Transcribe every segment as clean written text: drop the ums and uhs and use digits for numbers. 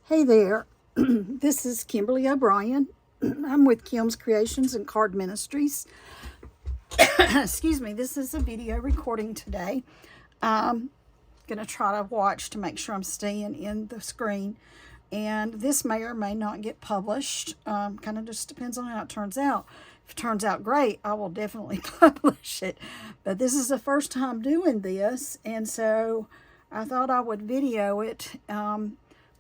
Hey there, this is Kimberly O'Brien. I'm with Kim's Creations and Card Ministries. Excuse me, this is a video recording today. I'm going to try to watch to make sure I'm staying in the screen. And this may or may not get published. Kind of just depends on how it turns out. If it turns out great, I will definitely publish it. But this is the first time doing this, and so I thought I would video it.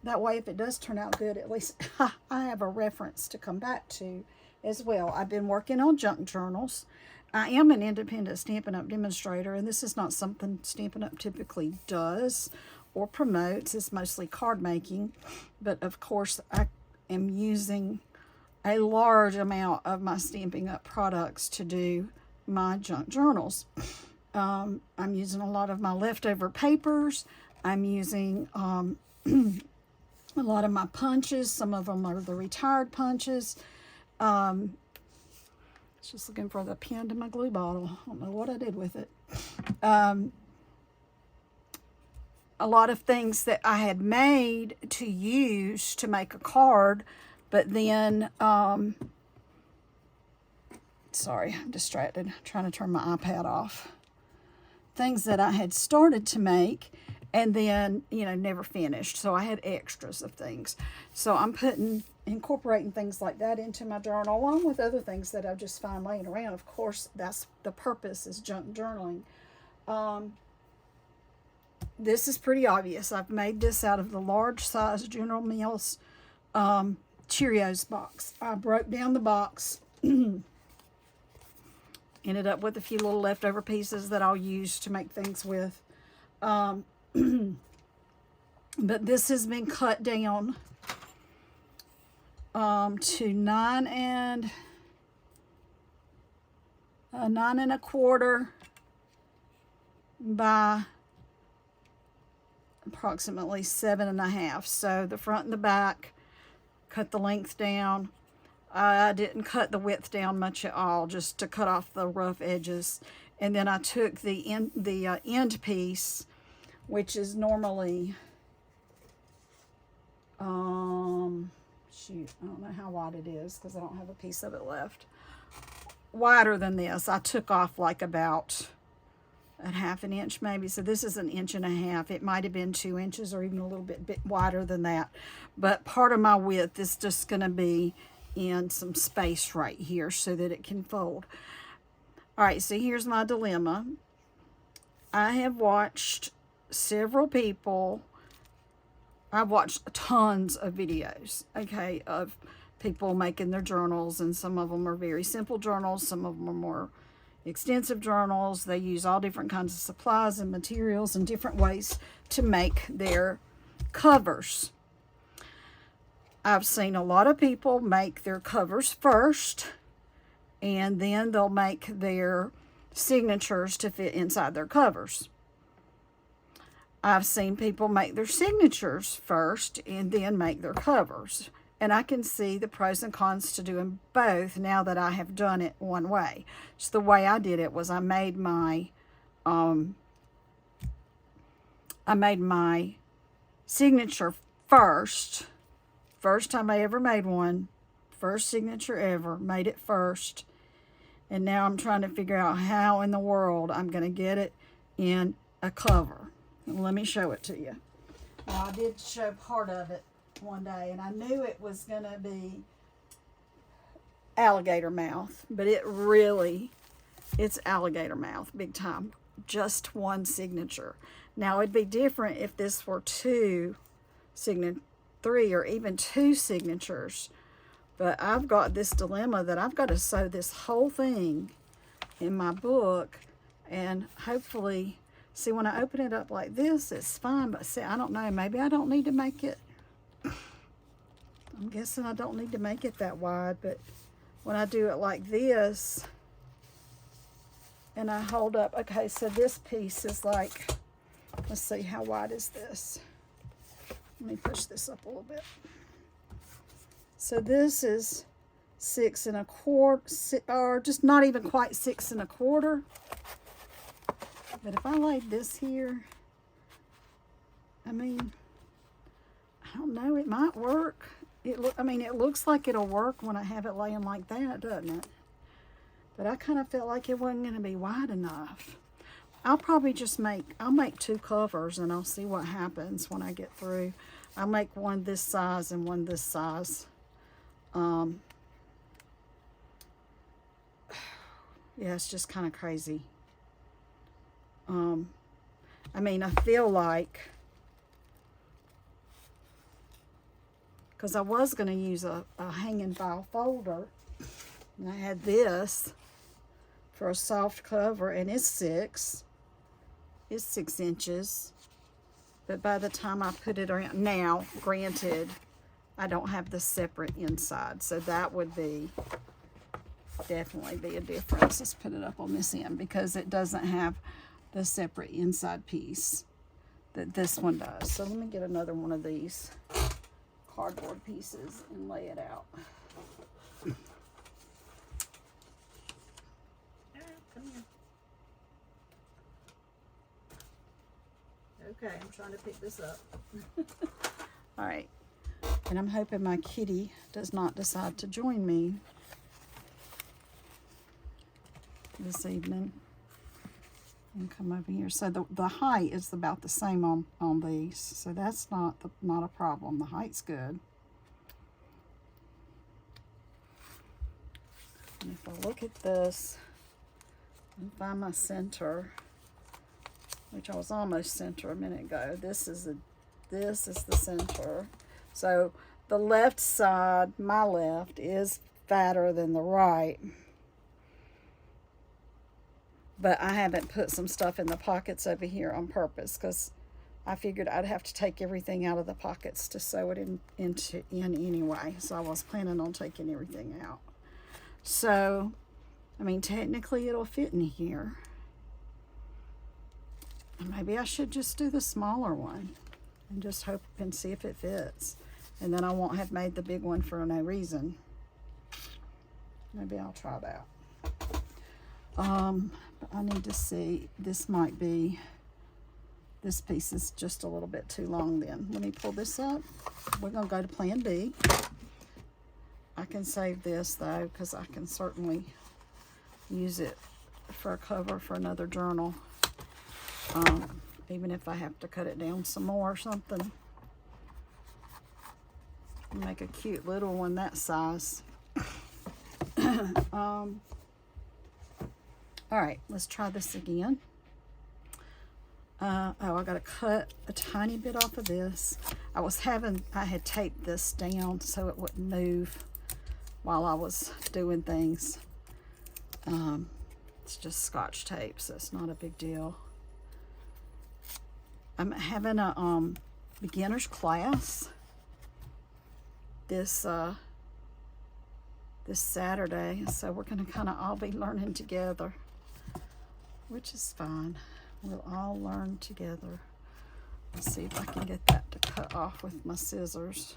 That way, if it does turn out good, at least I have a reference to come back to as well. I've been working on junk journals. I am an independent Stampin' Up! Demonstrator, and this is not something Stampin' Up! Typically does or promotes. It's mostly card making. But, of course, I am using a large amount of my Stampin' Up! Products to do my junk journals. I'm using a lot of my leftover papers. I'm using a lot of my punches. Some of them are the retired punches. Just looking for the pen to my glue bottle. I don't know what I did with it. A lot of things that I had made to use to make a card, but then, sorry, I'm distracted. I'm trying to turn my iPad off. Things that I had started to make and then, never finished. So I had extras of things. So I'm incorporating things like that into my journal, along with other things that I just find laying around. Of course, that's the purpose, is junk journaling. This is pretty obvious. I've made this out of the large size General Mills Cheerios box. I broke down the box, ended up with a few little leftover pieces that I'll use to make things with. But this has been cut down to 9 and a quarter by approximately 7.5. So the front and the back, cut the length down. I didn't cut the width down much at all, just to cut off the rough edges. And then I took the end piece, which is normally, shoot, I don't know how wide it is because I don't have a piece of it left. Wider than this. I took off like about a 1/2 inch maybe. So this is 1.5 inches. It might have been 2 inches or even a little bit wider than that. But part of my width is just going to be in some space right here so that it can fold. All right, so here's my dilemma. I have watched several people. I've watched tons of videos, okay, of people making their journals, and some of them are very simple journals. Some of them are more extensive journals. They use all different kinds of supplies and materials and different ways to make their covers. I've seen a lot of people make their covers first, and then they'll make their signatures to fit inside their covers. I've seen people make their signatures first and then make their covers. And I can see the pros and cons to doing both now that I have done it one way. So the way I did it was I made my signature first. First time I ever made one. First signature ever. Made it first. And now I'm trying to figure out how in the world I'm going to get it in a cover. Let me show it to you. Now, I did show part of it one day, and I knew it was going to be alligator mouth, but it's alligator mouth, big time. Just one signature. Now, it'd be different if this were 3 or even 2 signatures, but I've got this dilemma that I've got to sew this whole thing in my book, and hopefully, see, when I open it up like this, it's fine, but see, I don't know, maybe I don't need to make it, I'm guessing I don't need to make it that wide, but when I do it like this, and I hold up, okay, so this piece is like, let's see, how wide is this? Let me push this up a little bit. So this is 6 1/4, or just not even quite 6 1/4. But if I laid this here, I mean, I don't know, it might work. I mean, it looks like it'll work when I have it laying like that, doesn't it? But I kind of felt like it wasn't going to be wide enough. I'll probably just I'll make 2 covers and I'll see what happens when I get through. I'll make one this size and one this size. Yeah, it's just kind of crazy. I mean, I feel like, because I was going to use a hanging file folder, and I had this for a soft cover, and it's 6 inches, but by the time I put it around, now, granted, I don't have the separate inside, so that would definitely be a difference. Let's put it up on this end, because it doesn't have the separate inside piece that this one does. So let me get another one of these cardboard pieces and lay it out. Come here. Okay, I'm trying to pick this up. All right, and I'm hoping my kitty does not decide to join me this evening and come over here. So the height is about the same on these, so that's not a problem. The height's good. And if I look at this and find my center, which I was almost center a minute ago, this is the center. So the left side, my left, is fatter than the right. But I haven't put some stuff in the pockets over here on purpose, because I figured I'd have to take everything out of the pockets to sew it in anyway. So I was planning on taking everything out. So, I mean, technically it'll fit in here. And maybe I should just do the smaller one and just hope and see if it fits. And then I won't have made the big one for no reason. Maybe I'll try that. But I need to see, this piece is just a little bit too long then. Let me pull this up. We're going to go to plan B. I can save this though, because I can certainly use it for a cover for another journal. Even if I have to cut it down some more or something. Make a cute little one that size. All right, let's try this again. I got to cut a tiny bit off of this. I had taped this down so it wouldn't move while I was doing things. It's just Scotch tape, so it's not a big deal. I'm having a beginner's class this Saturday, so we're going to kind of all be learning together, which is fine. We'll all learn together. Let's see if I can get that to cut off with my scissors.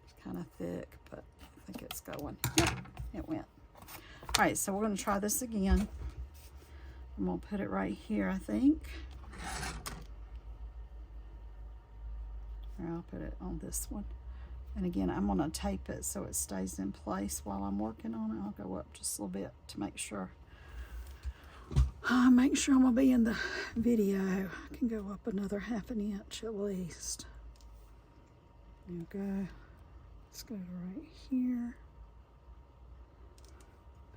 It's kind of thick, but I think it's going. Yep, it went. All right, so we're going to try this again. I'm going to put it right here, I think. Or I'll put it on this one. And again, I'm going to tape it so it stays in place while I'm working on it. I'll go up just a little bit to make sure. Make sure I'm going to be in the video. I can go up another 1/2 inch at least. There we go. Let's go right here.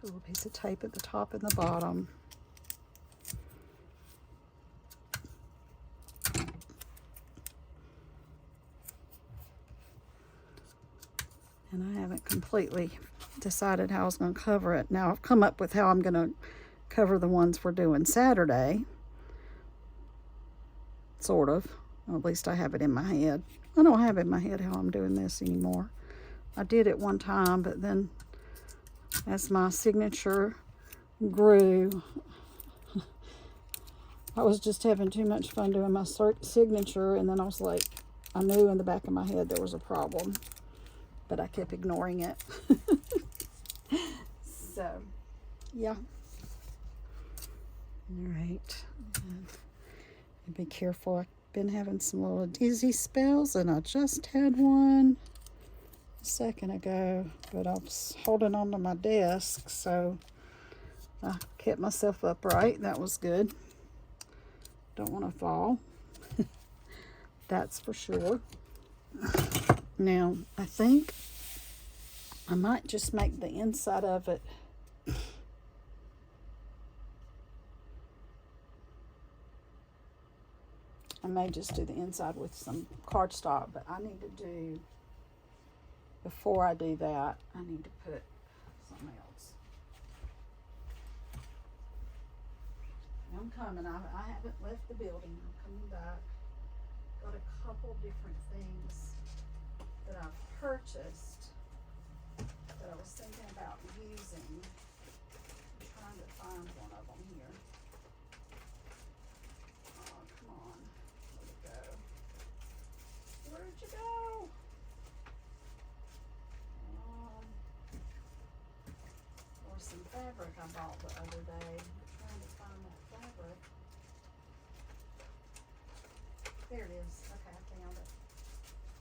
Put a little piece of tape at the top and the bottom. And I haven't completely decided how I was going to cover it. Now I've come up with how I'm going to cover the ones we're doing Saturday. Sort of. Or at least I have it in my head. I don't have in my head how I'm doing this anymore. I did it one time, but then as my signature grew, I was just having too much fun doing my signature, and then I was like, I knew in the back of my head there was a problem. But I kept ignoring it. So, yeah. All right. And be careful. been having some little dizzy spells, and I just had one a second ago, but I was holding on to my desk, so I kept myself upright. That was good. Don't want to fall. That's for sure. Now, I think I might just make the inside of it I may just do the inside with some cardstock, but I need to do, before I do that, I need to put something else. I'm coming. I haven't left the building. I'm coming back. Got a couple different things that I've purchased that I was thinking about using. I'm trying to find one of them here. Oh, come on. Where'd it go? Where'd you go? Or some fabric I bought the other day. I'm trying to find that fabric. There it is. Okay, I found it.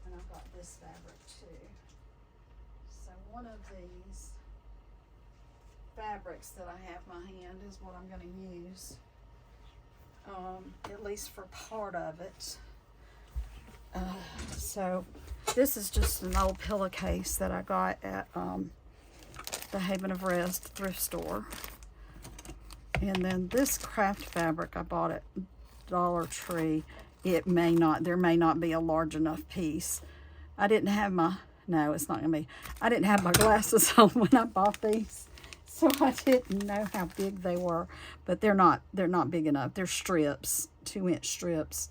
And I've got this fabric too. So one of these fabrics that I have in my hand is what I'm going to use. At least for part of it. So this is just an old pillowcase that I got at the Haven of Rest thrift store. And then this craft fabric I bought at Dollar Tree. There may not be a large enough piece. I didn't have my, no, it's not gonna be. I didn't have my glasses on when I bought these, so I didn't know how big they were. But they're not big enough. They're strips, 2-inch strips,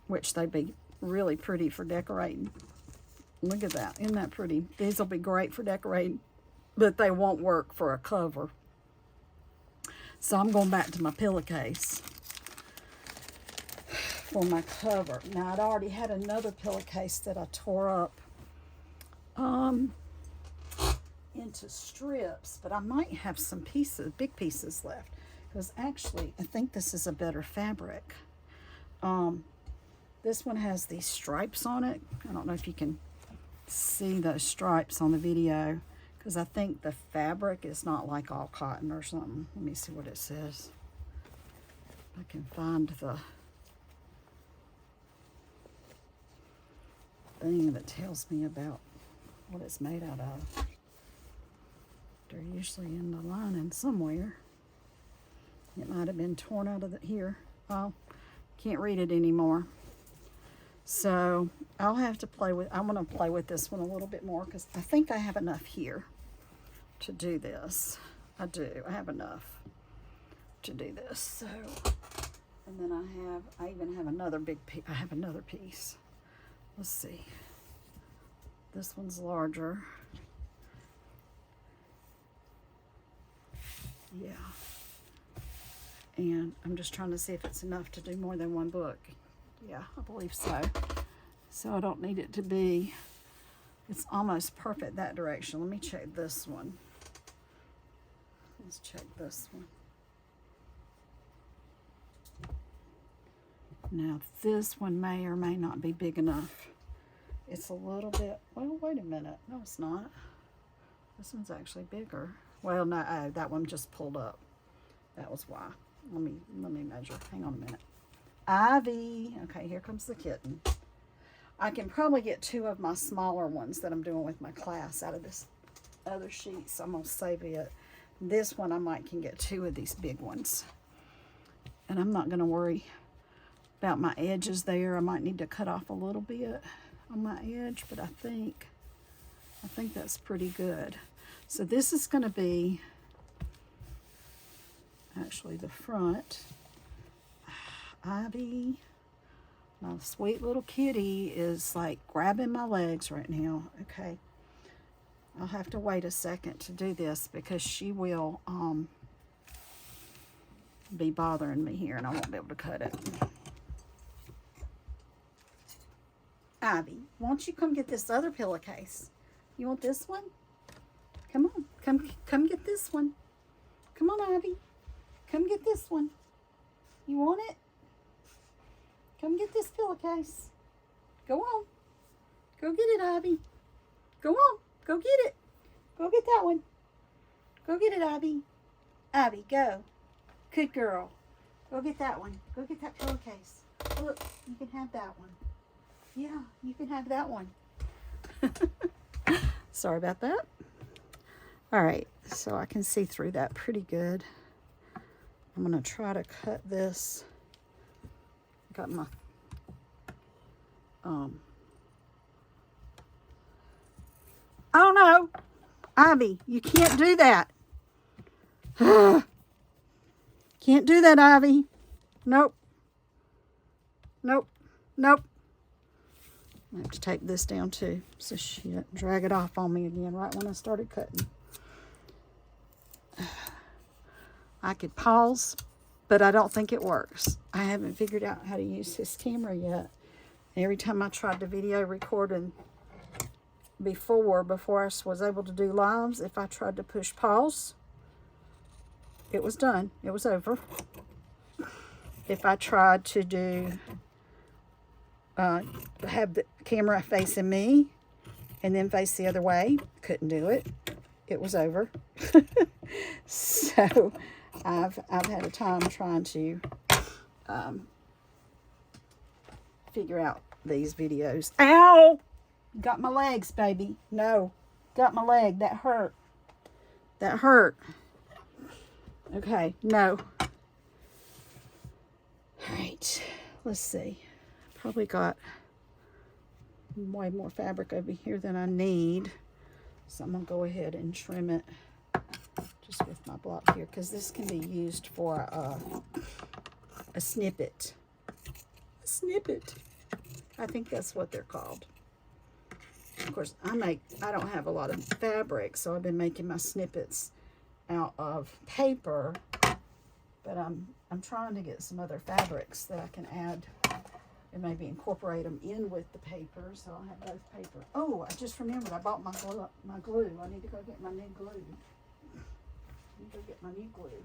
which they'd be really pretty for decorating. Look at that, isn't that pretty? These will be great for decorating, but they won't work for a cover. So I'm going back to my pillowcase for my cover. Now, I'd already had another pillowcase that I tore up into strips, but I might have some pieces, big pieces left, because actually I think this is a better fabric. This one has these stripes on it. I don't know if you can see those stripes on the video, because I think the fabric is not like all cotton or something. Let me see what it says. I can find the thing that tells me about what it's made out of. They're usually in the lining somewhere. It might have been torn out of here. Oh, can't read it anymore. So I'll have to play with, I'm going to play with this one a little bit more, because I think I have enough here to do this. I do. I have enough to do this. So, and then I even have another big piece. I have another piece. Let's see. This one's larger. Yeah. And I'm just trying to see if it's enough to do more than one book. Yeah, I believe so. So I don't need it to be, it's almost perfect that direction. Let me check this one. Let's check this one. Now this one may or may not be big enough. It's a little bit, well, wait a minute. No, it's not. This one's actually bigger. Well, no, that one just pulled up. That was why. Let me measure. Hang on a minute. Ivy. Okay, here comes the kitten. I can probably get 2 of my smaller ones that I'm doing with my class out of this other sheet, so I'm going to save it. This one I might can get 2 of these big ones. And I'm not going to worry about my edges there. I might need to cut off a little bit on my edge, but I think that's pretty good. So this is going to be actually the front. Ivy, my sweet little kitty, is like grabbing my legs right now. Okay, I'll have to wait a second to do this because she will be bothering me here and I won't be able to cut it. Ivy, why don't you come get this other pillowcase? You want this one? Come on, come get this one. Come on, Ivy, come get this one. You want it? Come get this pillowcase. Go on. Go get it, Ivy. Go on. Go get it. Go get that one. Go get it, Ivy. Ivy, go. Good girl. Go get that one. Go get that pillowcase. Look, you can have that one. Yeah, you can have that one. Sorry about that. All right, so I can see through that pretty good. I'm going to try to cut this. Got my oh no, Ivy, you can't do that. Can't do that, Ivy. Nope. Nope. Nope. I have to take this down too, so she doesn't drag it off on me again right when I started cutting. I could pause, but I don't think it works. I haven't figured out how to use this camera yet. Every time I tried to video recording before I was able to do lives, if I tried to push pause, it was done. It was over. If I tried to do, have the camera facing me and then face the other way, couldn't do it. It was over. So I've had a time trying to figure out these videos. Ow! Got my legs, baby. No. Got my leg. That hurt. That hurt. Okay. No. All right. Let's see. Probably got way more fabric over here than I need. So I'm going to go ahead and trim it just with my block here, because this can be used for a snippet. A snippet. I think that's what they're called. Of course, I don't have a lot of fabric, so I've been making my snippets out of paper, but I'm trying to get some other fabrics that I can add and maybe incorporate them in with the paper, so I'll have both paper. Oh, I just remembered I bought my glue. I need to go get my new glue. I need to go get my new glue.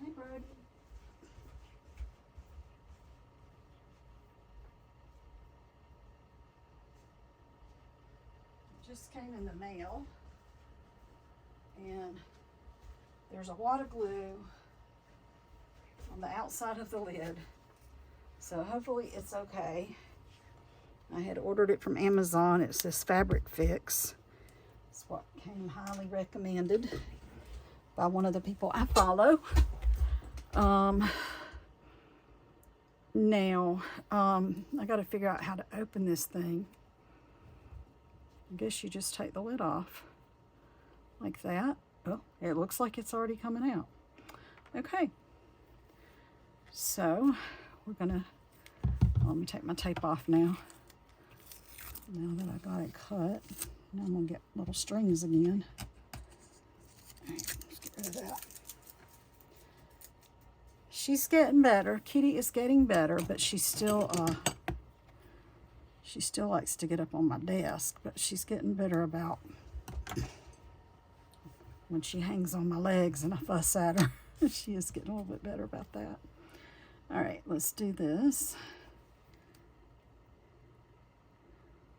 Hey, Brody. Just came in the mail, and there's a wad of glue on the outside of the lid, so hopefully it's okay. I had ordered it from Amazon. It's this Fabric Fix. It's what came highly recommended by one of the people I follow. Now I got to figure out how to open this thing. I guess you just take the lid off like that. Oh, it looks like it's already coming out. Okay, so we're gonna, let me take my tape off now. Now that I got it cut, now I'm gonna get little strings again. All right, let's get rid of that. She's getting better. Kitty is getting better, but she still likes to get up on my desk, but she's getting better about when she hangs on my legs and I fuss at her. She is getting a little bit better about that. All right, let's do this.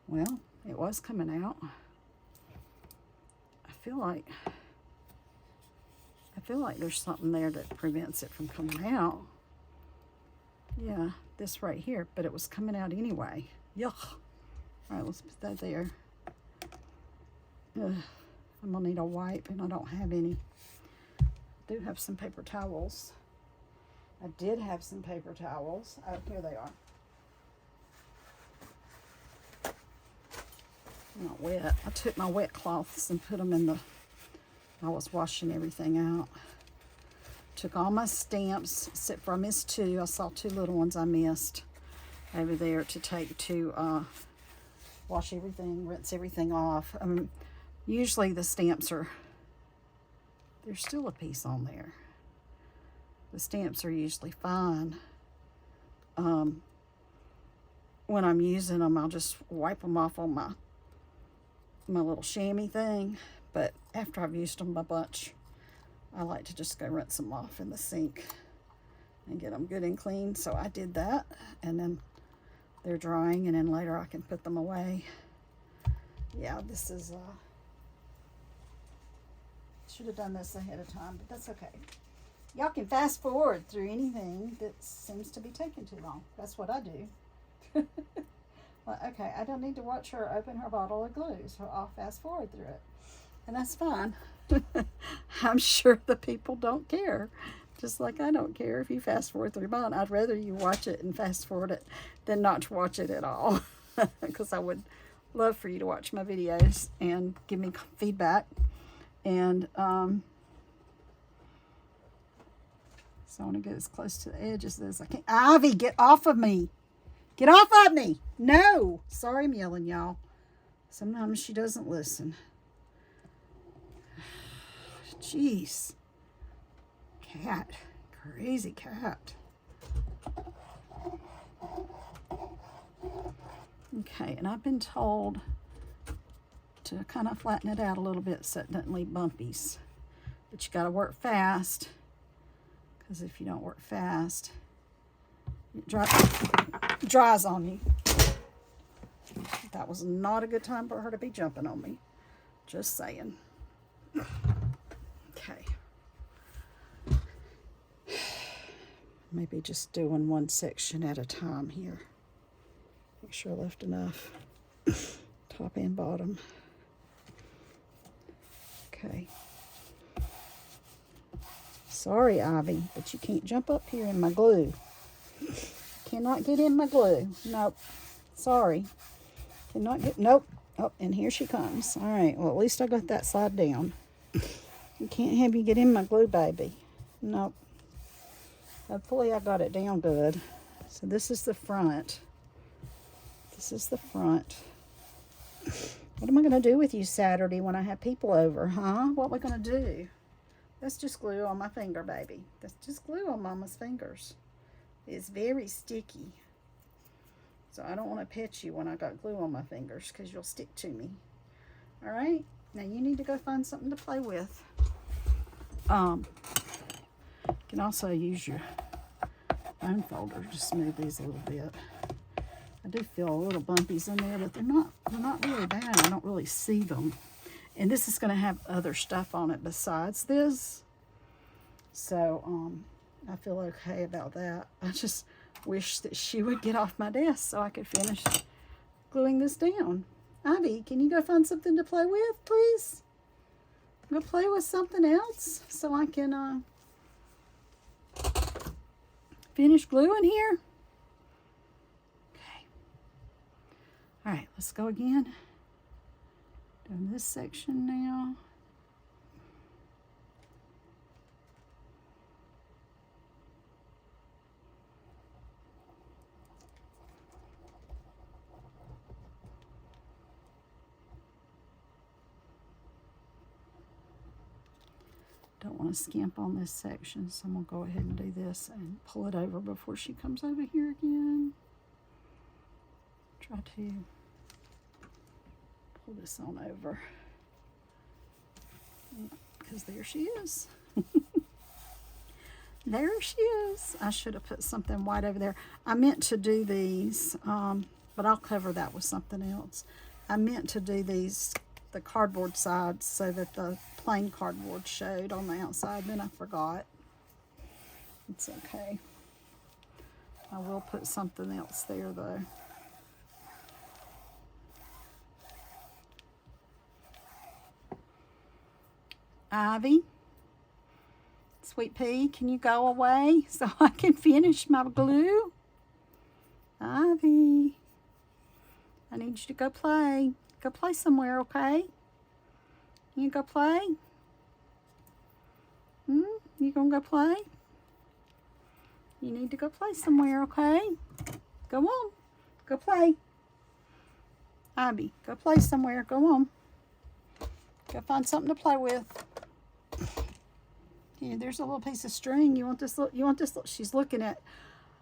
Well, it was coming out. I feel like there's something there that prevents it from coming out. Yeah, this right here, but it was coming out anyway. Yuck. All right, let's put that there. Ugh, I'm gonna need a wipe, and I don't have any. I do have some paper towels. I did have some paper towels. Oh, here they are. Not wet. I took my wet cloths and put them in the, I was washing everything out. Took all my stamps, except for I missed two. I saw two little ones I missed over there to take to wash everything, rinse everything off. Usually the stamps are, there's still a piece on there. The stamps are usually fine. When I'm using them, I'll just wipe them off on my little chamois thing. But after I've used them a bunch, I like to just go rinse them off in the sink and get them good and clean. So I did that, and then they're drying, and then later I can put them away. Yeah, this is, should have done this ahead of time, but that's okay. Y'all can fast forward through anything that seems to be taking too long. That's what I do. Well, okay, I don't need to watch her open her bottle of glue, so I'll fast forward through it. And that's fine. I'm sure the people don't care. Just like I don't care if you fast forward through mine. I'd rather you watch it and fast forward it than not to watch it at all. Because I would love for you to watch my videos and give me feedback. And so I want to get as close to the edges as I can. Ivy, get off of me. Get off of me. No. Sorry I'm yelling, y'all. Sometimes she doesn't listen. Jeez. Cat. Crazy cat. Okay, and I've been told to kind of flatten it out a little bit so it doesn't leave bumpies. But you got to work fast, because if you don't work fast, it dries on you. That was not a good time for her to be jumping on me. Just saying. Okay. Maybe just doing one section at a time here. Make sure I left enough. Top and bottom. Okay. Sorry, Ivy, but you can't jump up here in my glue. Cannot get in my glue. Nope. Sorry. Cannot get, nope. Oh, and here she comes. All right, well, at least I got that side down. I can't have you get in my glue, baby. Nope. Hopefully I got it down good. So this is the front. This is the front. What am I going to do with you Saturday when I have people over, huh? What am I going to do? That's just glue on my finger, baby. That's just glue on Mama's fingers. It's very sticky. So I don't want to pet you when I got glue on my fingers because you'll stick to me. All right? Now you need to go find something to play with. You can also use your bone folder to smooth these a little bit. I do feel a little bumpies in there, but they're not really bad. I don't really see them. And this is going to have other stuff on it besides this. So I feel okay about that. I just wish that she would get off my desk so I could finish gluing this down. Ivy, can you go find something to play with, please? Go play with something else so I can finish gluing here. Okay. All right, let's go again. Doing this section now. Don't want to skimp on this section, so I'm going to go ahead and do this and pull it over before she comes over here again. Try to pull this on over, because there she is. There she is. I should have put something white over there. I meant to do these, but I'll cover that with something else. I meant to do these, the cardboard sides, so that the plain cardboard showed on the outside. Then I forgot. It's okay. I will put something else there though. Ivy, Sweet Pea, can you go away so I can finish my glue? Ivy, I need you to go play. Go play somewhere, okay? You go play? You gonna go play? You need to go play somewhere, okay? Go on. Go play. Ivy, go play somewhere. Go on. Go find something to play with. Yeah, there's a little piece of string. You want this? You want this? She's looking at.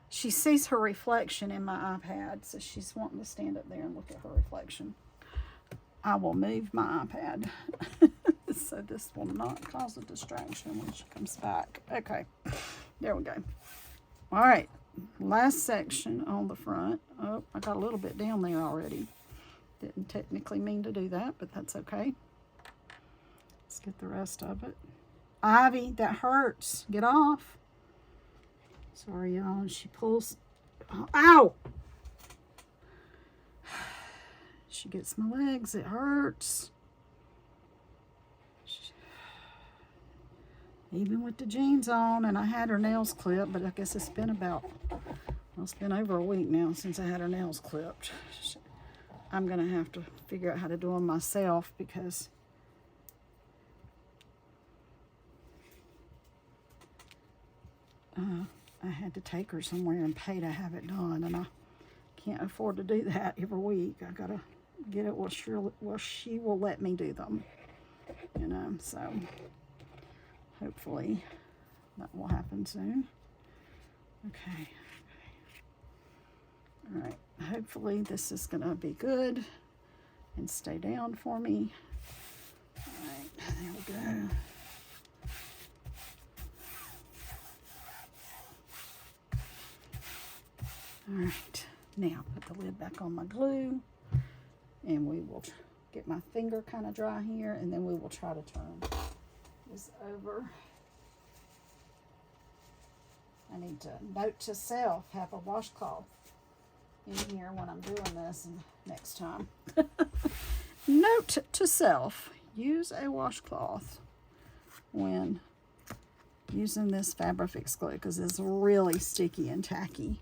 She sees her reflection in my iPad, so she's wanting to stand up there and look at her reflection. I will move my iPad so this will not cause a distraction when she comes back. Okay, there we go. All right, last section on the front. Oh, I got a little bit down there already. Didn't technically mean to do that, but that's okay. Let's get the rest of it. Ivy, that hurts. Get off. Sorry, y'all. She pulls. Oh, ow! She gets my legs. It hurts. Even with the jeans on, and I had her nails clipped, but I guess it's been about, well, it's been over a week now since I had her nails clipped. I'm going to have to figure out how to do them myself because I had to take her somewhere and pay to have it done, and I can't afford to do that every week. I got to get it where she will let me do them, you know, so hopefully that will happen soon. Okay. All right. Hopefully this is going to be good and stay down for me. All right. There we go. All right. Now put the lid back on my glue, and we will get my finger kind of dry here, and then we will try to turn this over. I need to, note to self, have a washcloth in here when I'm doing this next time. Note to self, use a washcloth when using this Fabrifix glue because it's really sticky and tacky.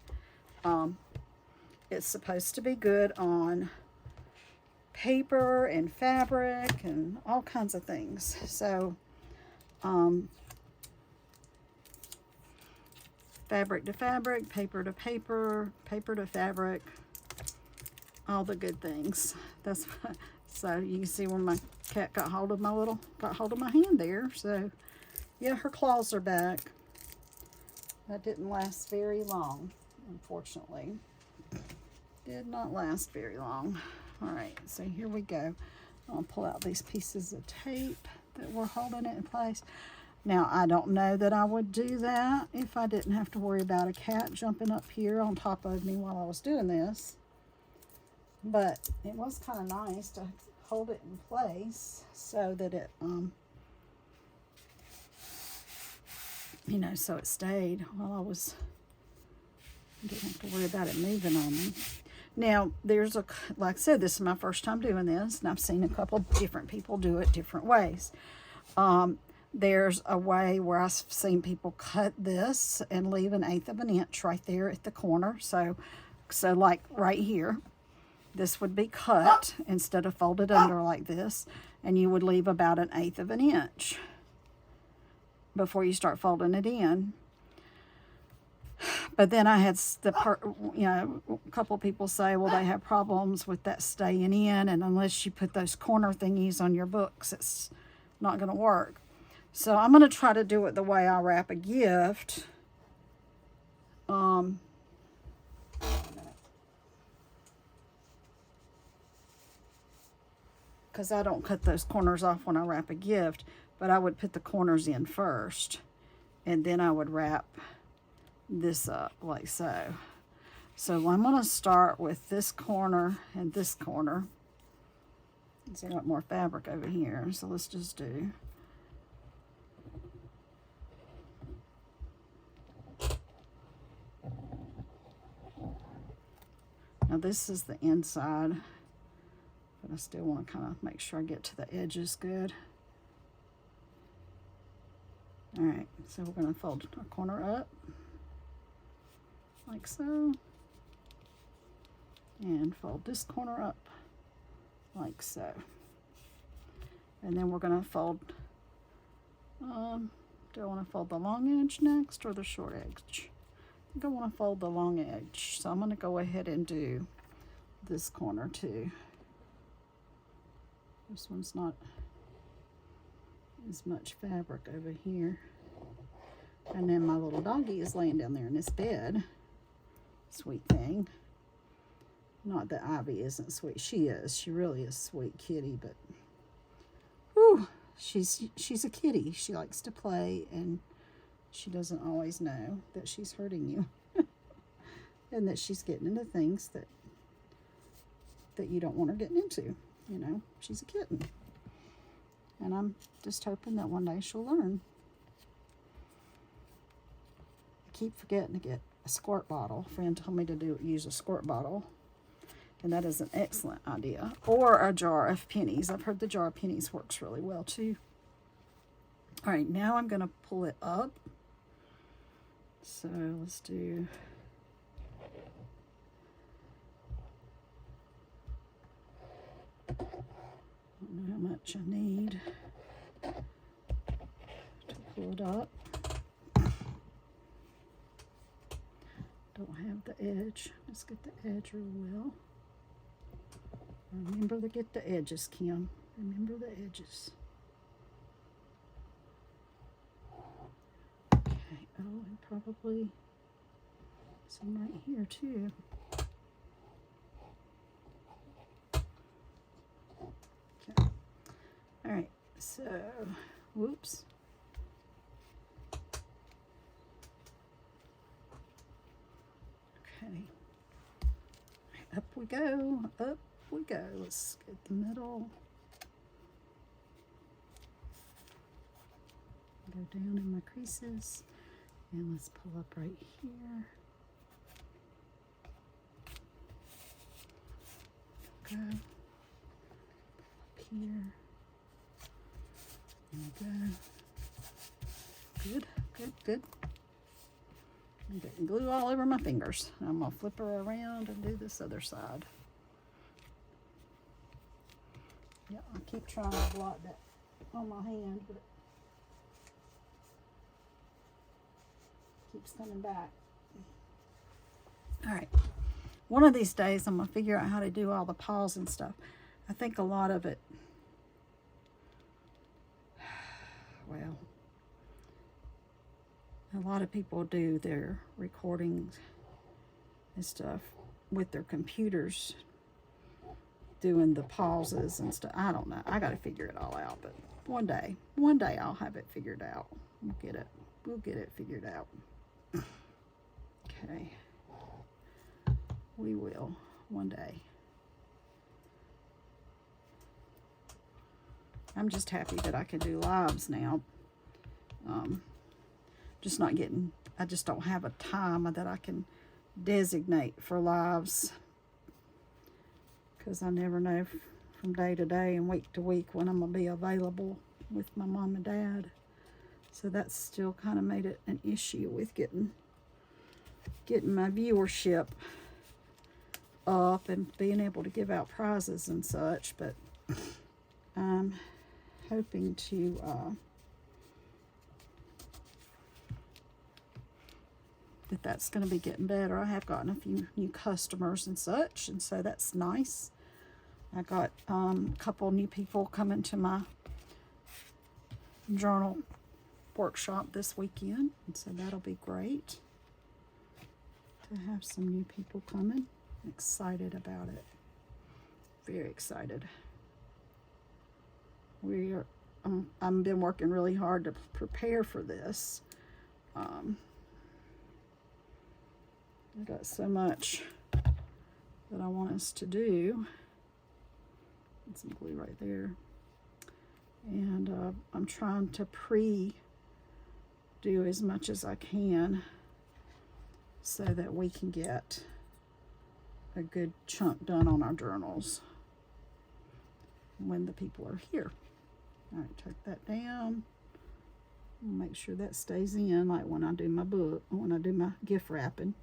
It's supposed to be good on paper and fabric and all kinds of things. So, fabric to fabric, paper to paper, paper to fabric, all the good things. That's what, so you can see where my cat got hold of my hand there. So yeah, her claws are back. That didn't last very long, unfortunately. Did not last very long. All right, so here we go. I'll pull out these pieces of tape that were holding it in place. Now, I don't know that I would do that if I didn't have to worry about a cat jumping up here on top of me while I was doing this. But it was kind of nice to hold it in place so that it, you know, so it stayed while I was, didn't have to worry about it moving on me. Now, there's like I said, this is my first time doing this, and I've seen a couple different people do it different ways. There's a way where I've seen people cut this and leave 1/8 of an inch right there at the corner. So like right here, this would be cut instead of folded under like this, and you would leave about 1/8 of an inch before you start folding it in. But then I had a couple people say, well, they have problems with that staying in, and unless you put those corner thingies on your books, it's not going to work. So I'm going to try to do it the way I wrap a gift. Because I don't cut those corners off when I wrap a gift, but I would put the corners in first, and then I would wrap this up like so. So I'm going to start with this corner and this corner. So I got more fabric over here, so let's just do. Now this is the inside, but I still want to kind of make sure I get to the edges good. All right, so we're going to fold our corner up like so, and fold this corner up like so. And then we're going to fold, do I want to fold the long edge next or the short edge? I think I want to fold the long edge, so I'm going to go ahead and do this corner too. This one's not as much fabric over here. And then my little doggy is laying down there in this bed. Sweet thing. Not that Ivy isn't sweet. She is. She really is a sweet kitty, but whew, she's a kitty. She likes to play and she doesn't always know that she's hurting you and that she's getting into things that you don't want her getting into. You know, she's a kitten. And I'm just hoping that one day she'll learn. I keep forgetting to get a squirt bottle. A friend told me to use a squirt bottle. And that is an excellent idea. Or a jar of pennies. I've heard the jar of pennies works really well too. All right, now I'm going to pull it up. So let's do... I don't know how much I need to pull it up. Don't have the edge. Let's get the edge real well. Remember to get the edges, Kim. Remember the edges. Okay, oh, and probably some right here too. Okay. All right, so, whoops. Okay. Up we go, up we go. Let's get the middle. Go down in my creases. And let's pull up right here. Go. Up here. There we go. Good, good, good. I'm getting glue all over my fingers. I'm going to flip her around and do this other side. Yeah, I keep trying to blot that on my hand, but it keeps coming back. All right. One of these days, I'm going to figure out how to do all the paws and stuff. I think a lot of it, well, a lot of people do their recordings and stuff with their computers, doing the pauses and stuff. I don't know. I got to figure it all out, but one day I'll have it figured out. We'll get it figured out. Okay. We will one day. I'm just happy that I can do lives now. Just not getting, I just don't have a time that I can designate for lives, because I never know from day to day and week to week when I'm going to be available with my mom and dad. So that's still kind of made it an issue with getting my viewership up and being able to give out prizes and such. But I'm hoping to that's going to be getting better. I have gotten a few new customers and such, and so that's nice. I got a couple new people coming to my journal workshop this weekend, and so that'll be great to have some new people coming. I'm excited about it. Very excited. I've been working really hard to prepare for this. I got so much that I want us to do. Get some glue right there. And I'm trying to do as much as I can so that we can get a good chunk done on our journals when the people are here. All right, tuck that down. Make sure that stays in, like when I do my book, when I do my gift wrapping.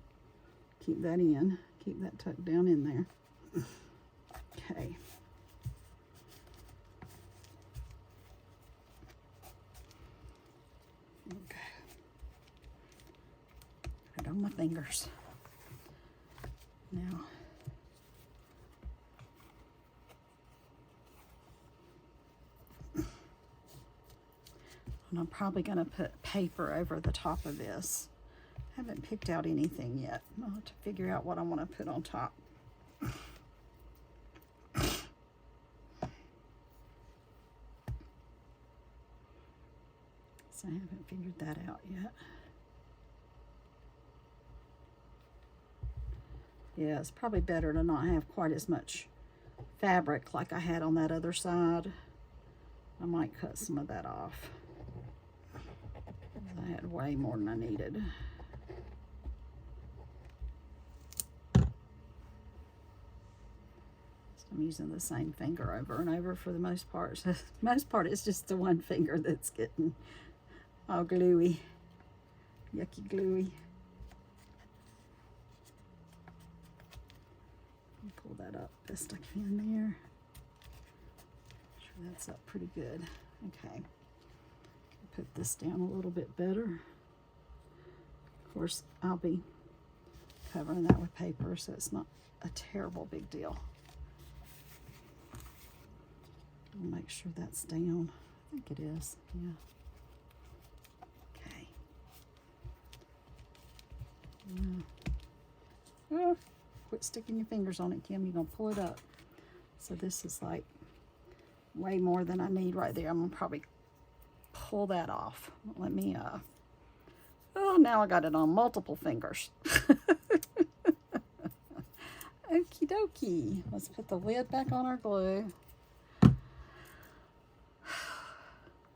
Keep that in. Keep that tucked down in there. Okay. Okay. Put it on my fingers. Now. And I'm probably going to put paper over the top of this. I haven't picked out anything yet. I'll have to figure out what I want to put on top. I haven't figured that out yet. Yeah, it's probably better to not have quite as much fabric like I had on that other side. I might cut some of that off. I had way more than I needed. I'm using the same finger over and over for the most part. So most part, it's just the one finger that's getting all gluey, yucky gluey. Pull that up best I can there. Sure that's up pretty good. Okay, put this down a little bit better. Of course, I'll be covering that with paper, so it's not a terrible big deal. I'll make sure that's down. I think it is, yeah. Okay. Yeah. Oh, quit sticking your fingers on it, Kim. You're gonna pull it up. So this is like way more than I need right there. I'm gonna probably pull that off. Let me, oh, now I got it on multiple fingers. Okie dokie. Let's put the lid back on our glue.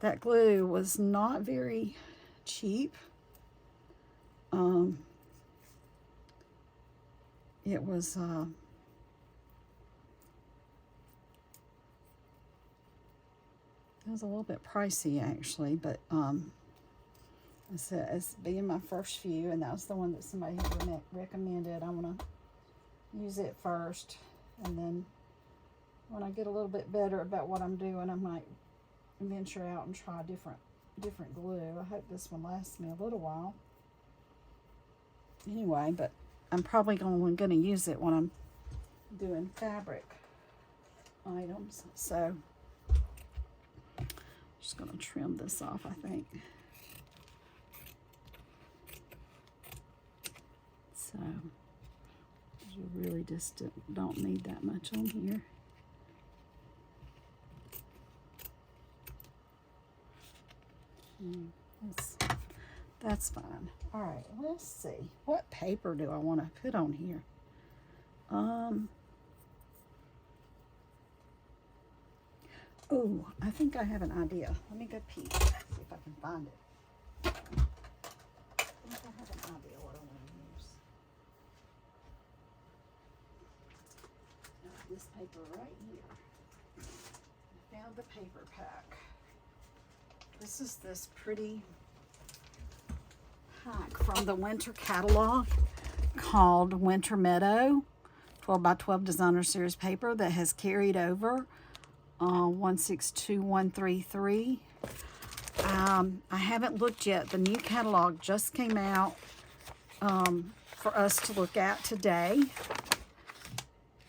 That glue was not very cheap. It was a little bit pricey actually, but as being my first few, and that was the one that somebody had recommended, I want to use it first, and then when I get a little bit better about what I'm doing, I might venture out and try different glue. I hope this one lasts me a little while. Anyway, but I'm probably going to use it when I'm doing fabric items. So just going to trim this off, I think. So you really just don't need that much on here. That's fine. All right, let's see. What paper do I want to put on here? Oh, I think I have an idea. Let me go peek, see if I can find it. I think I have an idea what I want to use. This paper right here. I found the paper pack. This is this pretty pack from the winter catalog called Winter Meadow 12 by 12 Designer Series paper that has carried over 162133. I haven't looked yet. The new catalog just came out for us to look at today,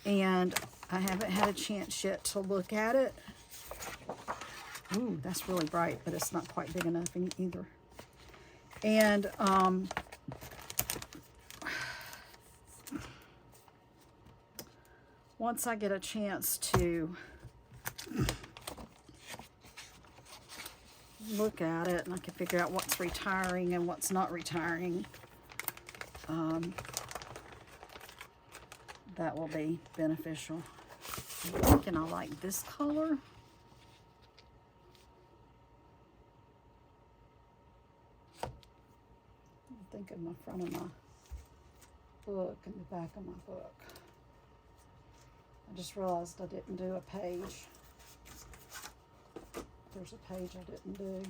and I haven't had a chance yet to look at it. Ooh, that's really bright, but it's not quite big enough either. And once I get a chance to look at it and I can figure out what's retiring and what's not retiring, that will be beneficial. I'm thinking I like this color. Think of my front of my book and the back of my book. I just realized I didn't do a page. There's a page I didn't do.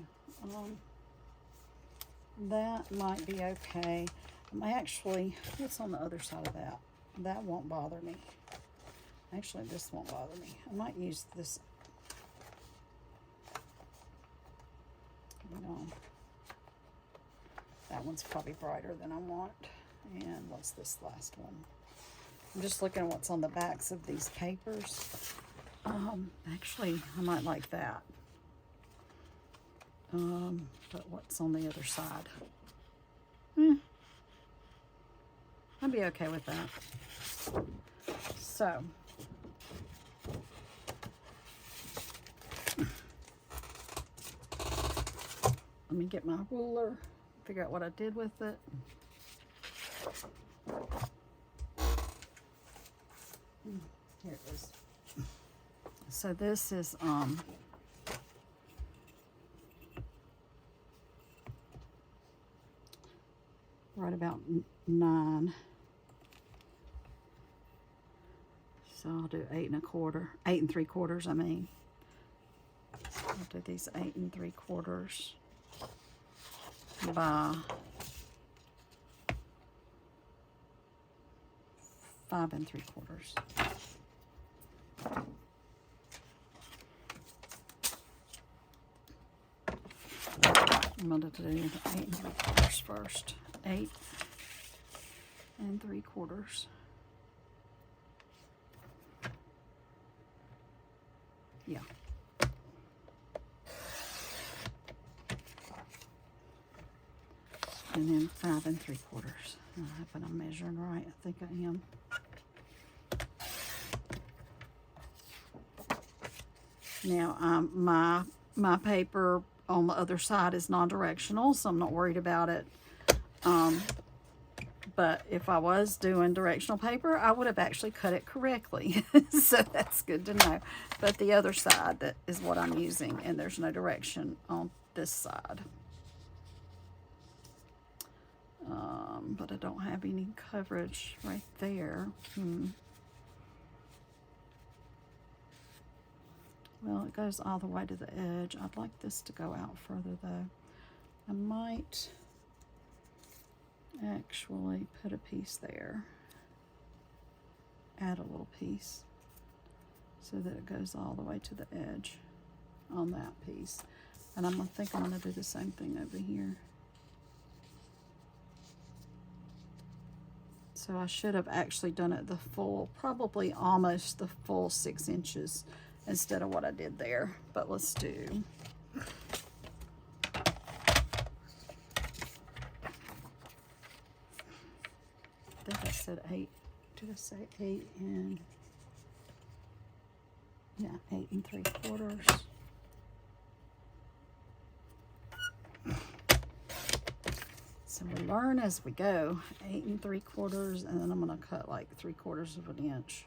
That might be okay. Actually, what's on the other side of that? That won't bother me. Actually, this won't bother me. I might use this. No. That one's probably brighter than I want. And what's this last one? I'm just looking at what's on the backs of these papers. Actually, I might like that. But what's on the other side? I'd be okay with that. So, Let me get my ruler, figure out what I did with it. Here it is. So this is right about 9. So I'll do 8 3/4. I mean, I'll do these 8 3/4 by 5 3/4. I'm going to do the 8 3/4 first. 8 3/4. Yeah. And then 5 3/4. I hope I'm measuring right. I think I am. Now, my paper on the other side is non-directional, so I'm not worried about it. But if I was doing directional paper, I would have actually cut it correctly. So that's good to know. But the other side, that is what I'm using, and there's no direction on this side. But I don't have any coverage right there. Well, it goes all the way to the edge. I'd like this to go out further, though. I might actually put a piece there. Add a little piece so that it goes all the way to the edge on that piece. And I'm going to do the same thing over here. So I should have actually done it the full, probably almost the full 6 inches instead of what I did there. But let's do. I think I said 8. Did I say 8 and, yeah, 8 3/4. So we learn as we go. 8 3/4, and then I'm going to cut like 3/4 of an inch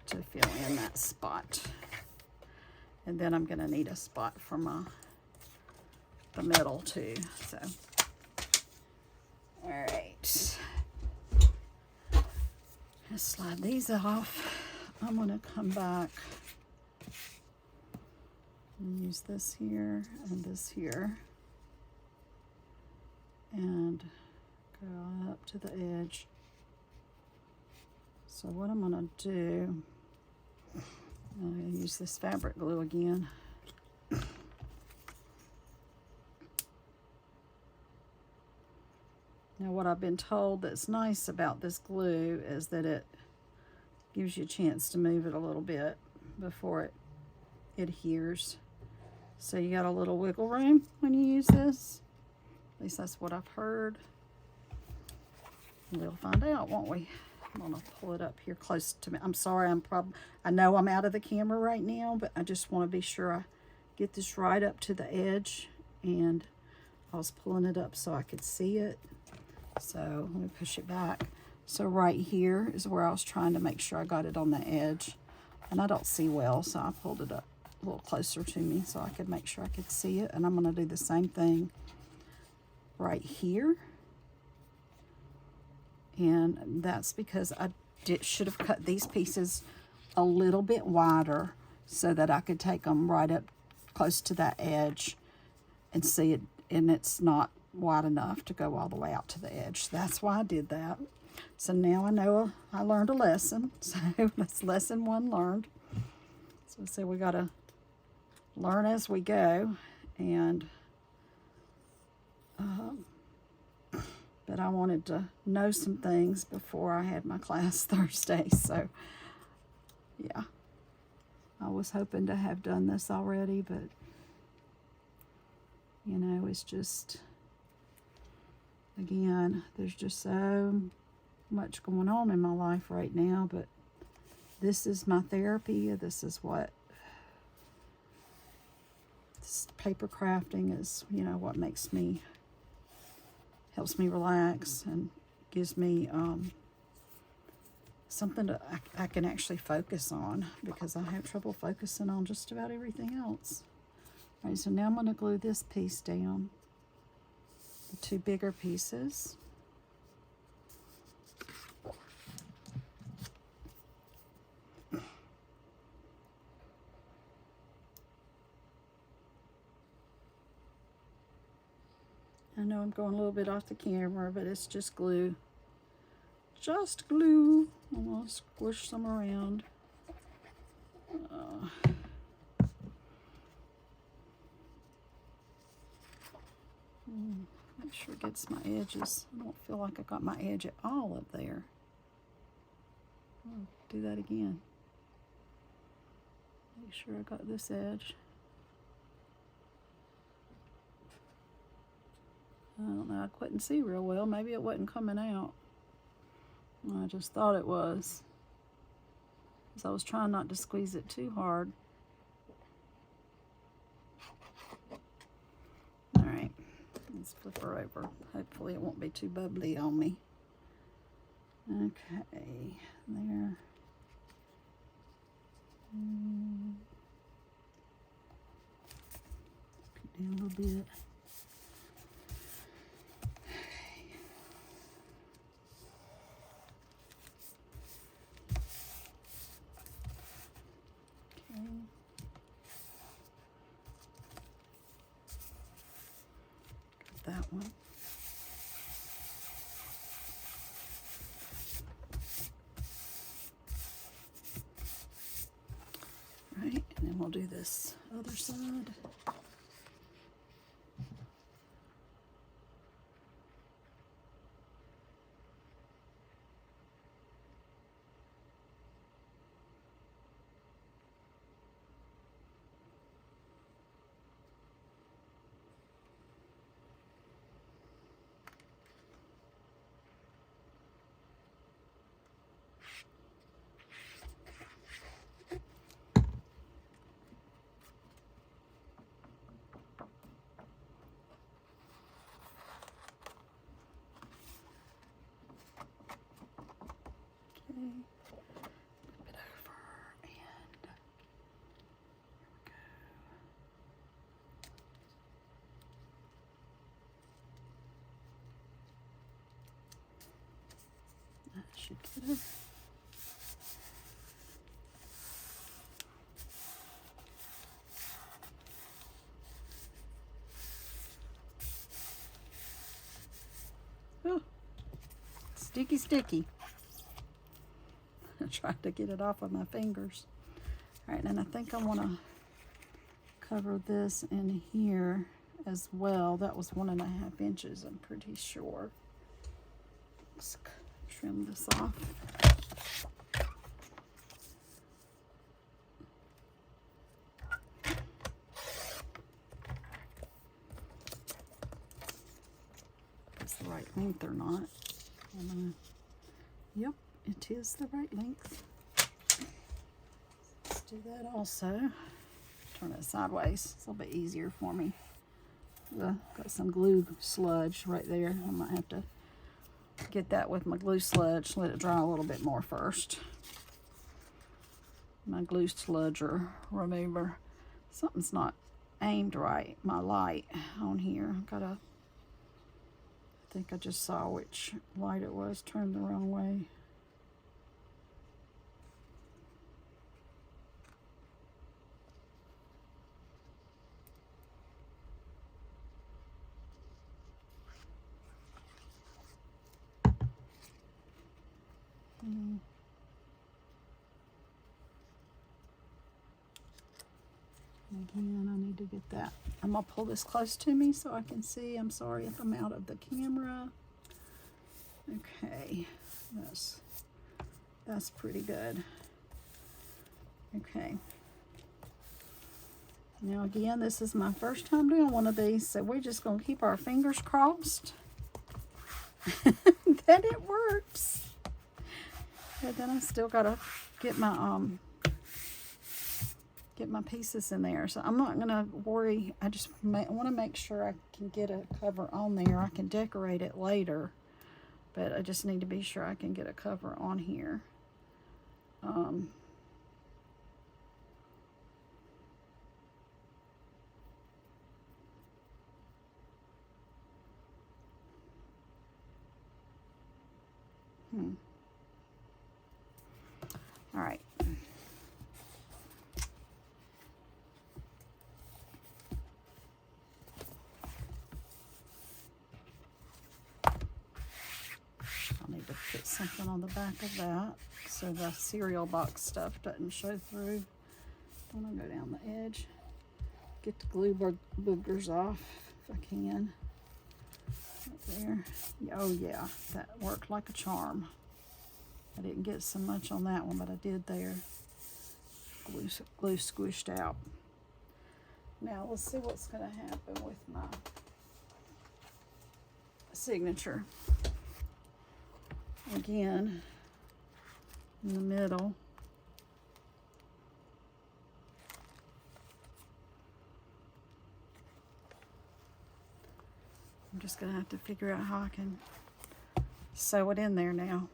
to fill in that spot. And then I'm going to need a spot for the middle too. So, all right. Let's slide these off. I'm going to come back and use this here and this here. And go up to the edge. So what I'm going to do, I'm going to use this fabric glue again. Now what I've been told that's nice about this glue is that it gives you a chance to move it a little bit before it adheres. So you got a little wiggle room when you use this. At least that's what I've heard. We'll find out, won't we? I'm gonna pull it up here close to me. I'm sorry, I know I'm out of the camera right now, but I just want to be sure I get this right up to the edge. And I was pulling it up so I could see it. So let me push it back. So right here is where I was trying to make sure I got it on the edge. And I don't see well, so I pulled it up a little closer to me so I could make sure I could see it. And I'm gonna do the same thing right here. And that's because I should have cut these pieces a little bit wider so that I could take them right up close to that edge and see it, and it's not wide enough to go all the way out to the edge. That's why I did that. So now I know I learned a lesson. So that's lesson 1 learned. So we got to learn as we go. And but I wanted to know some things before I had my class Thursday. So yeah, I was hoping to have done this already, but you know, it's just, again, there's just so much going on in my life right now, but this is my therapy. This is what This paper crafting is, you know, what makes me, helps me relax and gives me something to, I can actually focus on, because I have trouble focusing on just about everything else. All right, so now I'm going to glue this piece down, the two bigger pieces. I know I'm going a little bit off the camera, but it's just glue. Just glue. I'm going to squish some around. Make sure it gets my edges. I don't feel like I got my edge at all up there. I'll do that again. Make sure I got this edge. I don't know, I couldn't see real well. Maybe it wasn't coming out. I just thought it was, because I was trying not to squeeze it too hard. All right, let's flip her over. Hopefully it won't be too bubbly on me. Okay, there. Put down a little bit. That one. Right, and then we'll do this other side. Flip it over and here we go. That should get it. Oh, sticky, sticky. I tried to get it off with my fingers. All right, and I think I want to cover this in here as well. That was 1.5 inches, I'm pretty sure. Let's trim this off. If it's the right length or not. Yep. It is the right length. Let's do that also. Turn it sideways. It's a little bit easier for me. Got some glue sludge right there. I might have to get that with my glue sludge. Let it dry a little bit more first. My glue sludge or remover. Something's not aimed right. My light on here. I think I just saw which light it was turned the wrong way. Again, I need to get that. I'm gonna pull this close to me so I can see. I'm sorry if I'm out of the camera. Okay, that's pretty good. Okay. Now again, this is my first time doing one of these, so we're just gonna keep our fingers crossed that it works. But then I still gotta get my get my pieces in there. So I'm not going to worry. I just want to make sure I can get a cover on there. I can decorate it later, but I just need to be sure I can get a cover on here. All right. I'll need to put something on the back of that so the cereal box stuff doesn't show through. I'm gonna go down the edge, get the glue boogers off if I can. Right there. Oh yeah, that worked like a charm. I didn't get so much on that one, but I did there. Glue squished out. Now let's see what's going to happen with my signature. Again, in the middle. I'm just going to have to figure out how I can sew it in there now.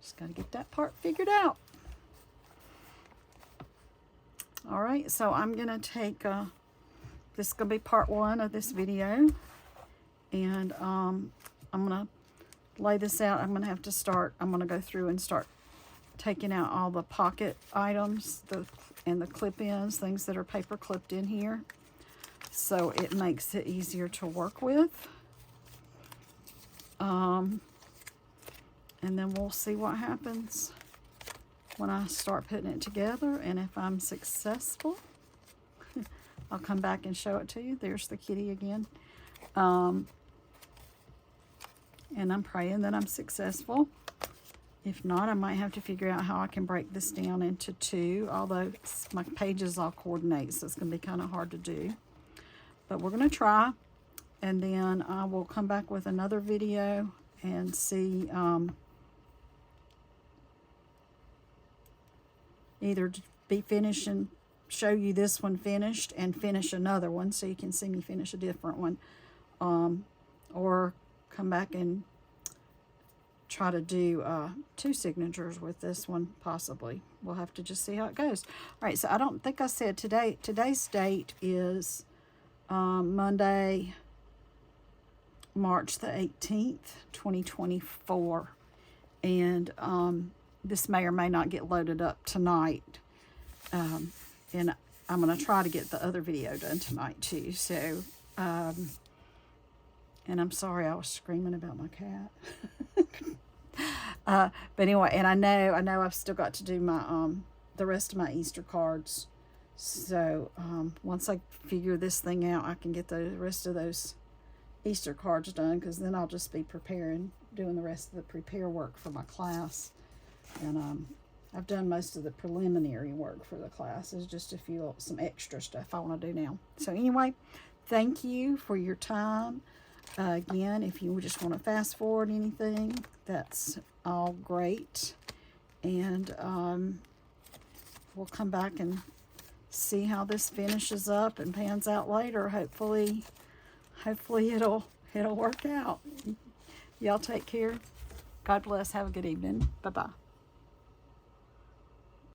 Just got to get that part figured out. All right, so I'm going to take, this is going to be part 1 of this video. And I'm going to lay this out. I'm going to have to start, I'm going to go through and start taking out all the pocket items and the clip-ins, things that are paper clipped in here. So it makes it easier to work with. And then we'll see what happens when I start putting it together. And if I'm successful, I'll come back and show it to you. There's the kitty again. And I'm praying that I'm successful. If not, I might have to figure out how I can break this down into 2, although my pages all coordinate, so it's going to be kind of hard to do. But we're going to try, and then I will come back with another video and see either be finished and show you this one finished and finish another one so you can see me finish a different one, or come back and try to do 2 signatures with this one, possibly. We'll have to just see how it goes. All right, so I don't think I said today's date is Monday, March the 18th, 2024, and this may or may not get loaded up tonight, and I'm going to try to get the other video done tonight too. So and I'm sorry I was screaming about my cat. But anyway, and I know I've still got to do my the rest of my Easter cards. So once I figure this thing out, I can get the rest of those Easter cards done, because then I'll just be doing the rest of the prepare work for my class. And I've done most of the preliminary work for the class. There's just some extra stuff I want to do now. So anyway, thank you for your time. Again, if you just want to fast forward anything, that's all great. And we'll come back and see how this finishes up and pans out later. Hopefully it'll work out. Y'all take care. God bless. Have a good evening. Bye-bye.